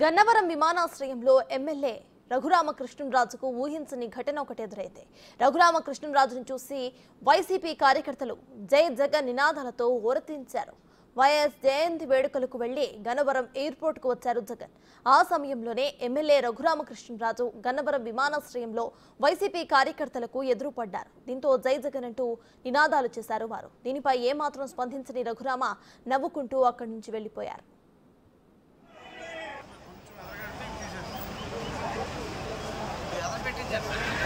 గన్నవరం విమానాశ్రయంలో ఎమ్మెల్యే రఘురామకృష్ణంరాజుకు ఊహించని ఘటన ఒకటి ఎదురైంది. రఘురామకృష్ణంరాజును చూసి వైసీపీ కార్యకర్తలు జై జగన్ నినాదాలతో ఓరతించారు. వైఎస్ జయంతి వేడుకలకు వెళ్లి గన్నవరం ఎయిర్పోర్ట్ కు వచ్చారు జగన్. ఆ సమయంలోనే ఎమ్మెల్యే రఘురామకృష్ణంరాజు గన్నవరం విమానాశ్రయంలో వైసీపీ కార్యకర్తలకు ఎదురుపడ్డారు. దీంతో జై జగన్ అంటూ నినాదాలు చేశారు వారు. దీనిపై ఏమాత్రం స్పందించని రఘురామ నవ్వుకుంటూ అక్కడి నుంచి వెళ్లిపోయారు. Gracias.